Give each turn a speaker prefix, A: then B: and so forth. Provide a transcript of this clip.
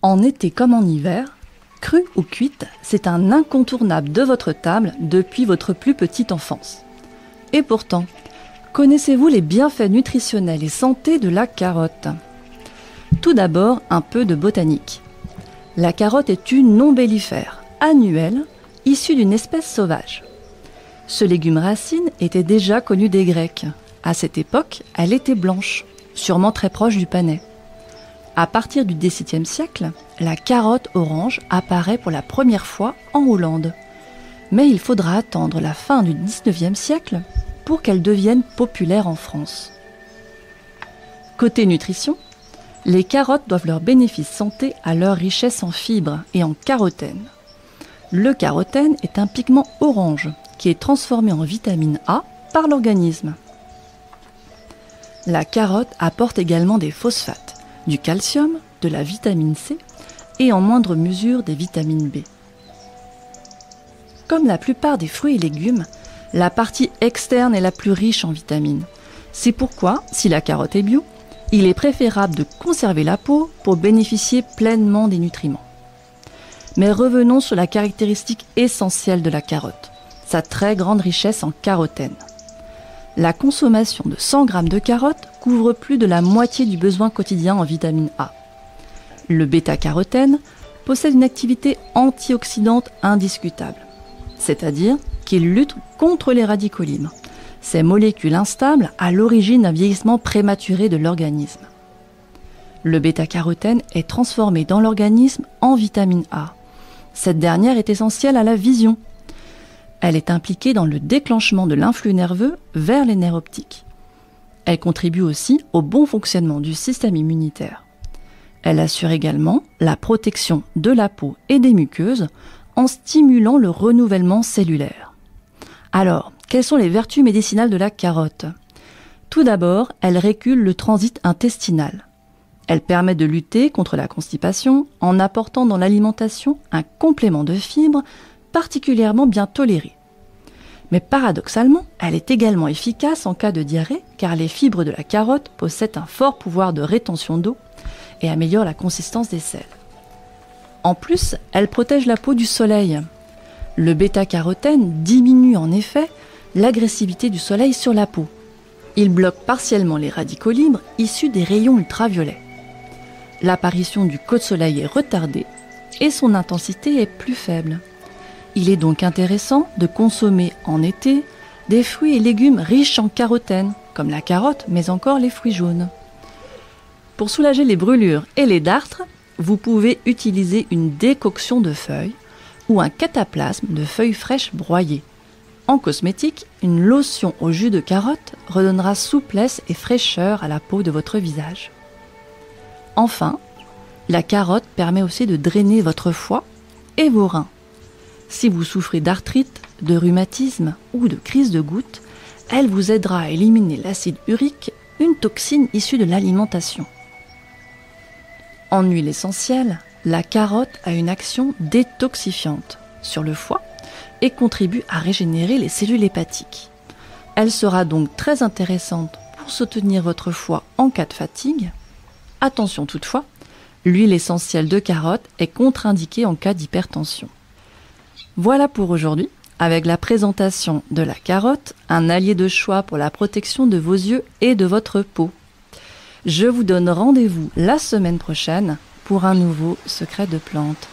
A: En été comme en hiver, crue ou cuite, c'est un incontournable de votre table depuis votre plus petite enfance. Et pourtant, connaissez-vous les bienfaits nutritionnels et santé de la carotte ? Tout d'abord, un peu de botanique. La carotte est une ombellifère, annuelle, issue d'une espèce sauvage. Ce légume racine était déjà connu des Grecs. À cette époque, elle était blanche, sûrement très proche du panais. À partir du XVIIe siècle, la carotte orange apparaît pour la première fois en Hollande. Mais il faudra attendre la fin du XIXe siècle pour qu'elle devienne populaire en France. Côté nutrition, les carottes doivent leurs bénéfices santé à leur richesse en fibres et en carotène. Le carotène est un pigment orange qui est transformé en vitamine A par l'organisme. La carotte apporte également des phosphates, du calcium, de la vitamine C et en moindre mesure des vitamines B. Comme la plupart des fruits et légumes, la partie externe est la plus riche en vitamines. C'est pourquoi, si la carotte est bio, il est préférable de conserver la peau pour bénéficier pleinement des nutriments. Mais revenons sur la caractéristique essentielle de la carotte, sa très grande richesse en carotène. La consommation de 100 g de carottes couvre plus de la moitié du besoin quotidien en vitamine A. Le bêta-carotène possède une activité antioxydante indiscutable, c'est-à-dire qu'il lutte contre les radicaux libres, ces molécules instables à l'origine d'un vieillissement prématuré de l'organisme. Le bêta-carotène est transformé dans l'organisme en vitamine A. Cette dernière est essentielle à la vision. Elle est impliquée dans le déclenchement de l'influx nerveux vers les nerfs optiques. Elle contribue aussi au bon fonctionnement du système immunitaire. Elle assure également la protection de la peau et des muqueuses en stimulant le renouvellement cellulaire. Alors, quelles sont les vertus médicinales de la carotte ? Tout d'abord, elle régule le transit intestinal. Elle permet de lutter contre la constipation en apportant dans l'alimentation un complément de fibres particulièrement bien toléré. Mais paradoxalement, elle est également efficace en cas de diarrhée car les fibres de la carotte possèdent un fort pouvoir de rétention d'eau et améliorent la consistance des selles. En plus, elle protège la peau du soleil. Le bêta-carotène diminue en effet l'agressivité du soleil sur la peau. Il bloque partiellement les radicaux libres issus des rayons ultraviolets. L'apparition du coup de soleil est retardée et son intensité est plus faible. Il est donc intéressant de consommer en été des fruits et légumes riches en carotène, comme la carotte, mais encore les fruits jaunes. Pour soulager les brûlures et les dartres, vous pouvez utiliser une décoction de feuilles ou un cataplasme de feuilles fraîches broyées. En cosmétique, une lotion au jus de carotte redonnera souplesse et fraîcheur à la peau de votre visage. Enfin, la carotte permet aussi de drainer votre foie et vos reins. Si vous souffrez d'arthrite, de rhumatisme ou de crise de goutte, elle vous aidera à éliminer l'acide urique, une toxine issue de l'alimentation. En huile essentielle, la carotte a une action détoxifiante sur le foie et contribue à régénérer les cellules hépatiques. Elle sera donc très intéressante pour soutenir votre foie en cas de fatigue. Attention toutefois, l'huile essentielle de carotte est contre-indiquée en cas d'hypertension. Voilà pour aujourd'hui, avec la présentation de la carotte, un allié de choix pour la protection de vos yeux et de votre peau. Je vous donne rendez-vous la semaine prochaine pour un nouveau secret de plante.